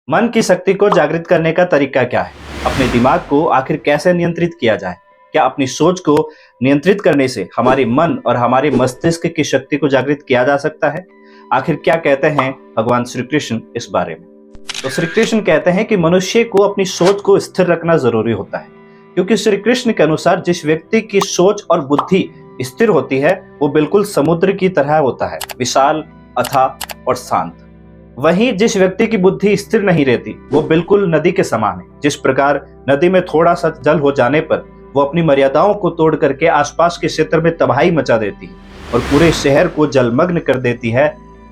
मन की शक्ति को जागृत करने का तरीका क्या है? अपने दिमाग को आखिर कैसे नियंत्रित किया जाए? क्या अपनी सोच को नियंत्रित करने से हमारे मन और हमारे मस्तिष्क की शक्ति को जागृत किया जा सकता है? आखिर क्या कहते हैं भगवान श्री कृष्ण इस बारे में? तो श्री कृष्ण कहते हैं कि मनुष्य को अपनी सोच को स्थिर रखना जरूरी होता है, क्योंकि श्री कृष्ण के अनुसार जिस व्यक्ति की सोच और बुद्धि स्थिर होती है वो बिल्कुल समुद्र की तरह होता है, विशाल, अथाह और शांत। वहीं जिस व्यक्ति की बुद्धि स्थिर नहीं रहती वो बिल्कुल नदी के समान है। जिस प्रकार नदी में थोड़ा सा जल हो जाने पर वो अपनी मर्यादाओं को तोड़ करके आसपास के क्षेत्र में तबाही मचा देती है और पूरे शहर को जलमग्न कर देती है,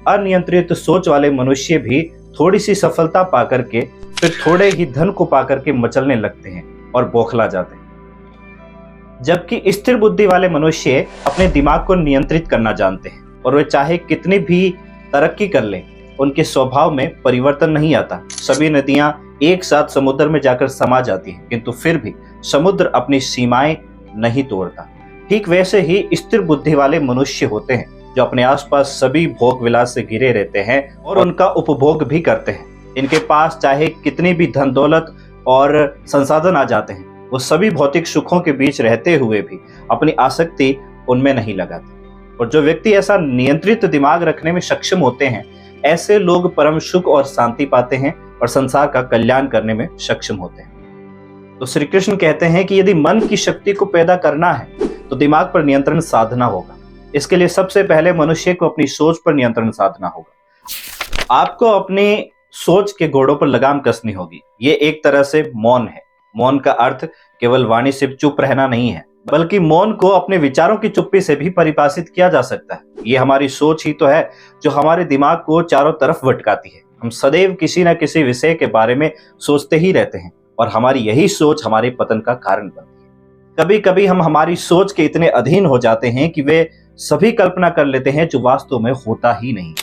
अनियंत्रित सोच वाले मनुष्य भी थोड़ी सी सफलता पाकर के फिर थोड़े ही धन को पाकर के मचलने लगते हैं और बौखला जाते हैं। जबकि स्थिर बुद्धि वाले मनुष्य अपने दिमाग को नियंत्रित करना जानते हैं और वे चाहे कितनी भी तरक्की कर लें, उनके स्वभाव में परिवर्तन नहीं आता। सभी नदियां एक साथ समुद्र में जाकर समा जाती हैं, किंतु फिर भी समुद्र अपनी सीमाएं नहीं तोड़ता। ठीक वैसे ही स्थिर बुद्धि वाले मनुष्य होते हैं जो अपने आसपास सभी भोग विलास से घिरे रहते हैं और उनका उपभोग भी करते हैं। इनके पास चाहे कितनी भी धन दौलत और संसाधन आ जाते हैं, वो सभी भौतिक सुखों के बीच रहते हुए भी अपनी आसक्ति उनमें नहीं लगाते। और जो व्यक्ति ऐसा नियंत्रित दिमाग रखने में सक्षम होते हैं, ऐसे लोग परम सुख और शांति पाते हैं और संसार का कल्याण करने में सक्षम होते हैं। तो श्री कृष्ण कहते हैं कि यदि मन की शक्ति को पैदा करना है तो दिमाग पर नियंत्रण साधना होगा। इसके लिए सबसे पहले मनुष्य को अपनी सोच पर नियंत्रण साधना होगा। आपको अपनी सोच के घोड़ों पर लगाम कसनी होगी। ये एक तरह से मौन है। मौन का अर्थ केवल वाणी से चुप रहना नहीं है, बल्कि मौन को अपने विचारों की चुप्पी से भी परिभाषित किया जा सकता है। ये हमारी सोच ही तो है जो हमारे दिमाग को चारों तरफ भटकाती है। हम सदैव किसी न किसी विषय के बारे में सोचते ही रहते हैं और हमारी यही सोच हमारे पतन का कारण बनती है। कभी कभी हम हमारी सोच के इतने अधीन हो जाते हैं कि वे सभी कल्पना कर लेते हैं जो वास्तव में होता ही नहीं।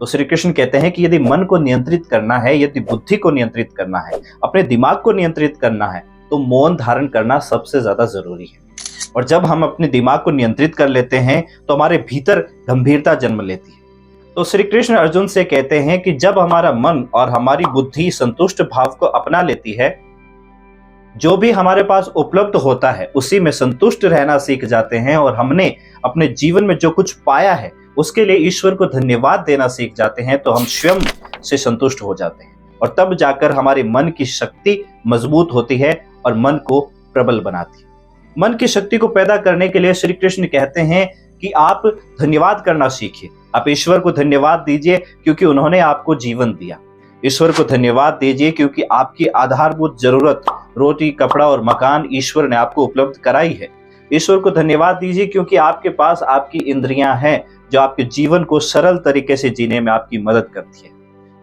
तो श्री कृष्ण कहते हैं कि यदि मन को नियंत्रित करना है, यदि बुद्धि को नियंत्रित करना है, अपने दिमाग को नियंत्रित करना है, तो मौन धारण करना सबसे ज्यादा जरूरी है। और जब हम अपने दिमाग को नियंत्रित कर लेते हैं तो हमारे भीतर गंभीरता जन्म लेती है। तो श्री कृष्ण अर्जुन से कहते हैं कि जब हमारा मन और हमारी बुद्धि संतुष्ट भाव को अपना लेती है, जो भी हमारे पास उपलब्ध होता है उसी में संतुष्ट रहना सीख जाते हैं और हमने अपने जीवन में जो कुछ पाया है उसके लिए ईश्वर को धन्यवाद देना सीख जाते हैं, तो हम स्वयं से संतुष्ट हो जाते हैं और तब जाकर हमारे मन की शक्ति मजबूत होती है और मन को प्रबल बनाती है। मन की शक्ति को पैदा करने के लिए श्री कृष्ण कहते हैं कि आप धन्यवाद करना सीखिए। आप ईश्वर को धन्यवाद दीजिए क्योंकि उन्होंने आपको जीवन दिया। ईश्वर को धन्यवाद दीजिए क्योंकि आपकी आधारभूत जरूरत रोटी, कपड़ा और मकान ईश्वर ने आपको उपलब्ध कराई है। ईश्वर को धन्यवाद दीजिए क्योंकि आपके पास आपकी इंद्रियां हैं जो आपके जीवन को सरल तरीके से जीने में आपकी मदद करती है।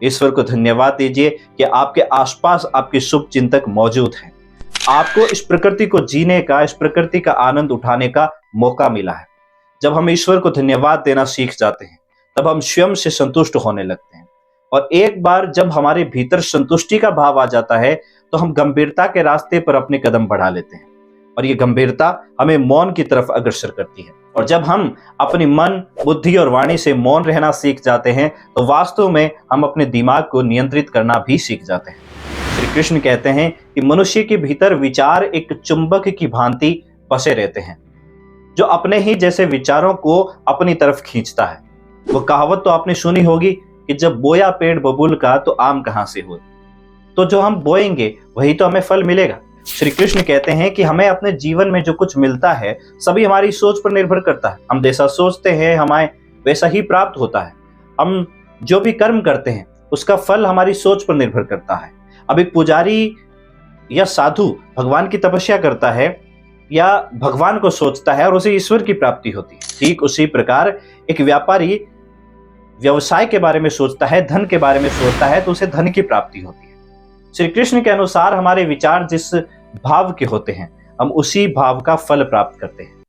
ईश्वर को धन्यवाद दीजिए कि आपके आसपास आपके शुभ चिंतक मौजूद हैं। आपको इस प्रकृति को जीने का, इस प्रकृति का आनंद उठाने का मौका मिला है। जब हम ईश्वर को धन्यवाद देना सीख जाते हैं तब हम स्वयं से संतुष्ट होने लगते हैं और एक बार जब हमारे भीतर संतुष्टि का भाव आ जाता है तो हम गंभीरता के रास्ते पर अपने कदम बढ़ा लेते हैं और ये गंभीरता हमें मौन की तरफ अग्रसर करती है। और जब हम अपनी मन, बुद्धि और वाणी से मौन रहना सीख जाते हैं तो वास्तव में हम अपने दिमाग को नियंत्रित करना भी सीख जाते हैं। श्री कृष्ण कहते हैं कि मनुष्य के भीतर विचार एक चुंबक की भांति बसे रहते हैं जो अपने ही जैसे विचारों को अपनी तरफ खींचता है। वो कहावत तो आपने सुनी होगी कि जब बोया पेड़ बबूल का तो आम कहां से हो। तो जो हम बोएंगे वही तो हमें फल मिलेगा। श्री कृष्ण कहते हैं कि हमें अपने जीवन में जो कुछ मिलता है सभी हमारी सोच पर निर्भर करता है। हम जैसा सोचते हैं हमें वैसा ही प्राप्त होता है। हम जो भी कर्म करते हैं उसका फल हमारी सोच पर निर्भर करता है। अब एक पुजारी या साधु भगवान की तपस्या करता है या भगवान को सोचता है और उसे ईश्वर की प्राप्ति होती है। ठीक उसी प्रकार एक व्यापारी व्यवसाय के बारे में सोचता है, धन के बारे में सोचता है तो उसे धन की प्राप्ति होती है। श्री कृष्ण के अनुसार हमारे विचार जिस भाव के होते हैं हम उसी भाव का फल प्राप्त करते हैं।